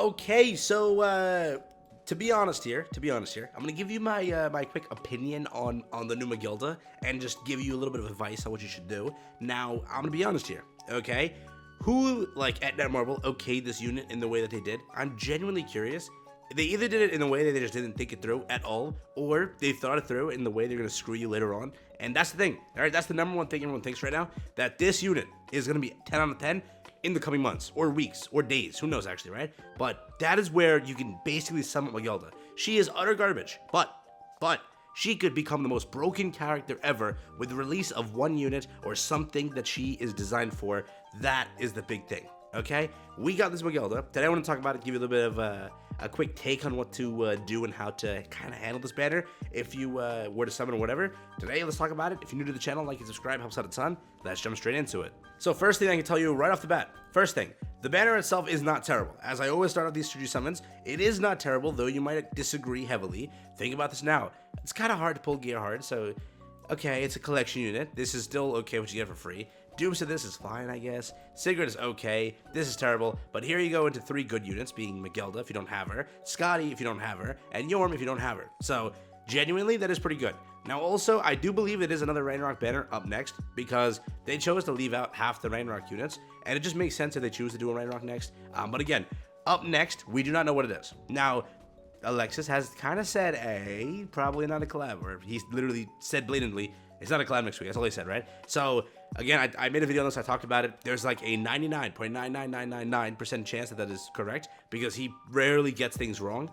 Okay, so to be honest here, I'm gonna give you my my quick opinion on the new MEGELDA and just give you a little bit of advice on what you should do. Now, I'm gonna be honest here, okay? Who like at Netmarble okayed this unit in the way that they did? I'm genuinely curious. They either did it in a way that they just didn't think it through at all, or they thought it through in the way they're gonna screw you later on. And that's the thing, all right? That's the number one thing everyone thinks right now, that this unit is gonna be 10 out of 10 in the coming months, or weeks, or days, who knows actually, right? But that is where you can basically sum up MEGELDA. She is utter garbage, but she could become the most broken character ever with the release of one unit or something that she is designed for. That is the big thing, okay? We got this MEGELDA. Today I want to talk about it, give you a little bit of a quick take on what to do and how to kind of handle this banner if you were to summon or whatever. Today, let's talk about it. If you're new to the channel, like and subscribe, helps out a ton. Let's jump straight into it. So first thing I can tell you right off the bat, first thing, the banner itself is not terrible. As I always start off these 2G summons, it is not terrible, though you might disagree heavily. Think about this now. It's kind of hard to pull gear hard, so okay, it's a collection unit. This is still okay what you get for free. Dupes of this is fine, I guess. Sigurd is okay. This is terrible. But here you go into 3 good units, being MEGELDA if you don't have her, Scotty if you don't have her, and Yorm if you don't have her. So, genuinely, that is pretty good. Now, also, I do believe it is another Ragnarok banner up next, because they chose to leave out half the Ragnarok units, and it just makes sense if they choose to do a Ragnarok next. But again, up next, we do not know what it is. Now, Alexis has kind of said, probably not a collab, or he literally said blatantly, it's not a collab next week. That's all he said, right? So, again, I made a video on this. I talked about it. There's like a 99.99999% chance that that is correct because he rarely gets things wrong,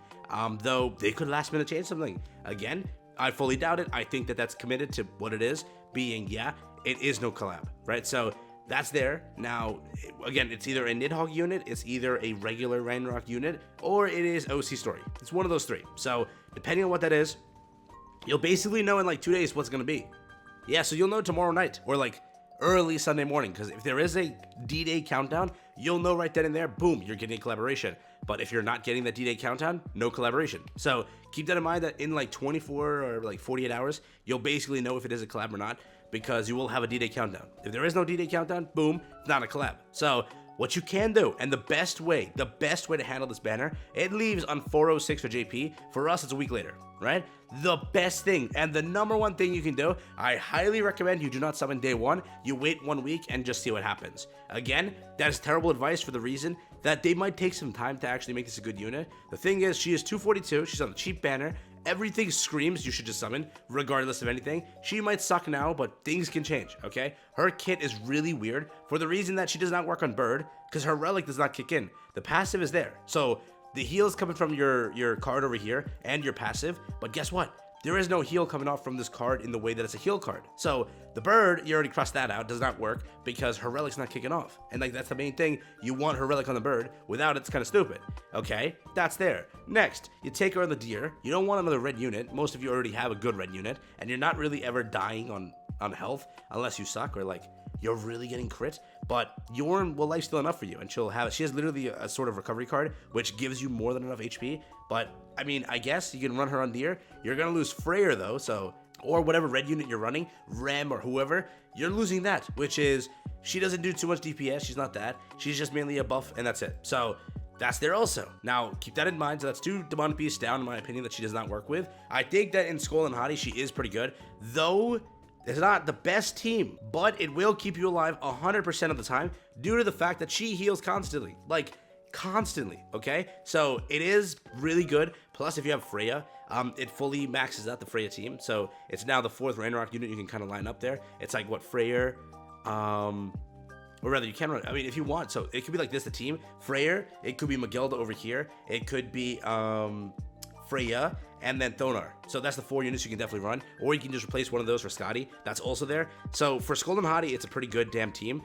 though they could last minute change something. Again, I fully doubt it. I think that that's committed to what it is, being, yeah, it is no collab, right? So, that's there. Now, again, it's either a Nidhogg unit, it's either a regular Ragnarok unit, or it is OC Story. It's one of those 3. So, depending on what that is, you'll basically know in like 2 days what's going to be. Yeah, so you'll know tomorrow night or like early Sunday morning, because if there is a D-Day countdown, you'll know right then and there, boom, you're getting a collaboration. But if you're not getting that D-Day countdown, no collaboration. So keep that in mind that in like 24 or like 48 hours, you'll basically know if it is a collab or not, because you will have a D-Day countdown. If there is no D-Day countdown, boom, it's not a collab. So what you can do, and the best way to handle this banner, it leaves on 406 for JP. For us, it's a week later, right? The best thing, and the number one thing you can do, I highly recommend you do not summon day 1. You wait 1 week and just see what happens. Again, that is terrible advice for the reason that they might take some time to actually make this a good unit. The thing is, she is 242, she's on a cheap banner. Everything screams you should just summon, regardless of anything. She might suck now, but things can change, okay? Her kit is really weird for the reason that she does not work on Bird, because her relic does not kick in. The passive is there. So the heal is coming from your card over here and your passive, but guess what? There is no heal coming off from this card in the way that it's a heal card. So the Bird, you already crossed that out, does not work because her relic's not kicking off. And like that's the main thing, you want her relic on the Bird. Without it, it's kind of stupid. Okay, that's there. Next, you take her on the Deer. You don't want another red unit. Most of you already have a good red unit, and you're not really ever dying on health unless you suck or like you're really getting crit. But Yorn will lifesteal enough for you, and she has literally a sort of recovery card which gives you more than enough HP. But I mean, I guess you can run her on Deer. You're gonna lose Freya though, so, or whatever red unit you're running, Rem or whoever, you're losing that, which is, she doesn't do too much DPS, she's not that, she's just mainly a buff, and that's it. So that's there also. Now, keep that in mind. So that's 2 demonic beasts down, in my opinion, that she does not work with. I think that in Skull and Hottie, she is pretty good, though it's not the best team, but it will keep you alive 100% of the time due to the fact that she heals constantly. Like, constantly, okay? So it is really good. Plus, if you have Freya, it fully maxes out the Freya team. So it's now the 4th Ragnarok unit you can kind of line up there. It's like, what, Freya, or rather, you can run, I mean, if you want. So it could be like this, the team. Freya, it could be MEGELDA over here. It could be Freya, and then Thonar. So that's the 4 units you can definitely run. Or you can just replace one of those for Scotty. That's also there. So for Skull and Hottie, it's a pretty good damn team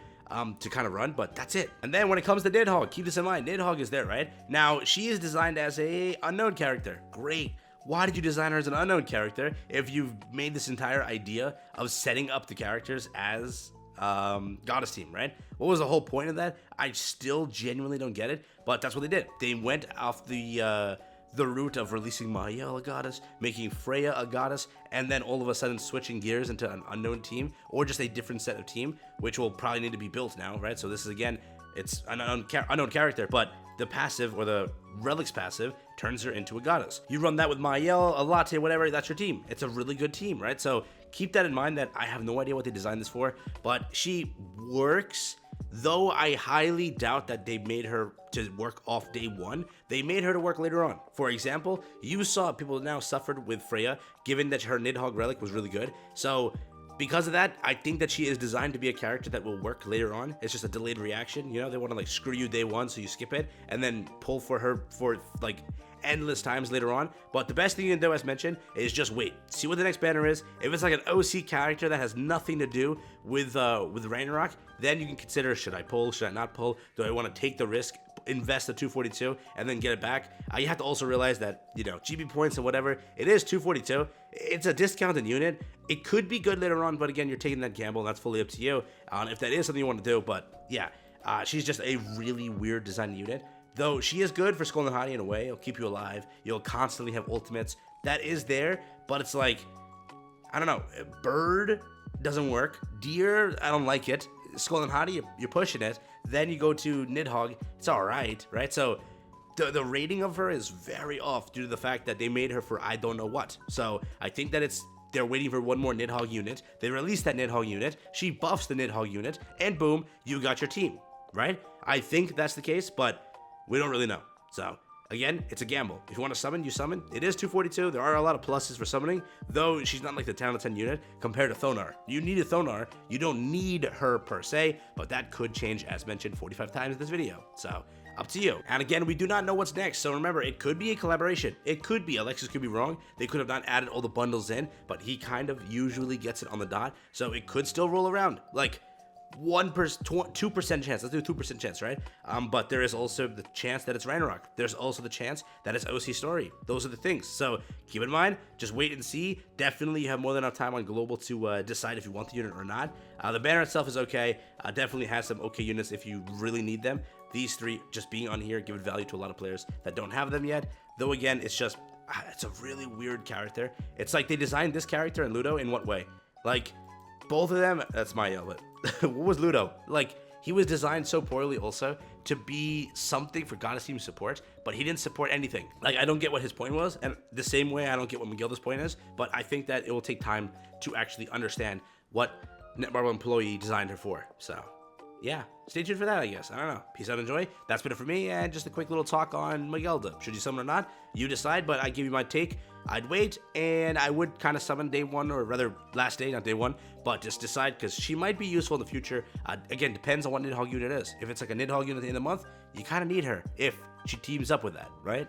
to kind of run, but that's it. And then when it comes to Nidhogg, keep this in mind. Nidhogg is there, right? Now, she is designed as a unknown character. Great. Why did you design her as an unknown character if you've made this entire idea of setting up the characters as Goddess team, right? What was the whole point of that? I still genuinely don't get it, but that's what they did. They went off the route of releasing Mael a goddess, making Freya a goddess, and then all of a sudden switching gears into an unknown team, or just a different set of team, which will probably need to be built now, right? So this is, again, it's an unknown character, but the passive or the Relic's passive turns her into a goddess. You run that with Mael, a latte, whatever, that's your team. It's a really good team, right? So keep that in mind that I have no idea what they designed this for, but she works, though I highly doubt that they made her to work off day one. They made her to work later on. For example, you saw people now suffered with Freya, given that her Nidhogg relic was really good. So because of that, I think that she is designed to be a character that will work later on. It's just a delayed reaction. You know, they want to like screw you day one, so you skip it, and then pull for her for like endless times later on. But the best thing you can do, as mentioned, is just wait. See what the next banner is. If it's like an OC character that has nothing to do with Ragnarok, then you can consider, should I pull, should I not pull? Do I want to take the risk, invest the 242, and then get it back? You have to also realize that, you know, GB points and whatever, it is 242. It's a discounted unit. It could be good later on, but again, you're taking that gamble, and that's fully up to you if that is something you want to do. But yeah, she's just a really weird design unit. Though she is good for Skull and Hottie in a way. It'll keep you alive. You'll constantly have ultimates. That is there, but it's like, I don't know. Bird doesn't work. Deer, I don't like it. Skull and Hottie, you're pushing it. Then you go to Nidhogg. It's all right, right? So the rating of her is very off due to the fact that they made her for I don't know what. So I think that they're waiting for one more Nidhogg unit. They release that Nidhogg unit. She buffs the Nidhogg unit, and boom, you got your team, right? I think that's the case, but we don't really know. So again, it's a gamble. If you want to summon, you summon. It is 242. There are a lot of pluses for summoning, though she's not like the 10 out of 10 unit compared to Thonar. You need a Thonar. You don't need her per se, but that could change, as mentioned 45 times in this video. So up to you. And again, we do not know what's next. So remember, it could be a collaboration. It could be. Alexis could be wrong. They could have not added all the bundles in, but he kind of usually gets it on the dot. So it could still roll around. Like 2% chance. Let's do 2% chance, right? But there is also the chance that it's Ragnarok. There's also the chance that it's OC Story. Those are the things. So keep in mind, just wait and see. Definitely you have more than enough time on Global to decide if you want the unit or not. The banner itself is okay. Definitely has some okay units if you really need them. These three just being on here give it value to a lot of players that don't have them yet. Though again, it's just, it's a really weird character. It's like they designed this character and Ludo in what way? Like, both of them, that's Mael, but what was Ludo? Like, he was designed so poorly also to be something for Goddess Team support, but he didn't support anything. Like, I don't get what his point was, and the same way I don't get what MEGELDA's point is, but I think that it will take time to actually understand what Netmarble employee designed her for. So yeah, stay tuned for that, I guess. I don't know. Peace out, enjoy. That's been it for me, and just a quick little talk on MEGELDA. Should you summon or not? You decide, but I give you my take. I'd wait, and I would kind of summon day one, or rather last day, not day one, but just decide, because she might be useful in the future. Again, depends on what Nidhogg unit is. If it's like a Nidhogg unit at the end of the month, you kind of need her if she teams up with that, right?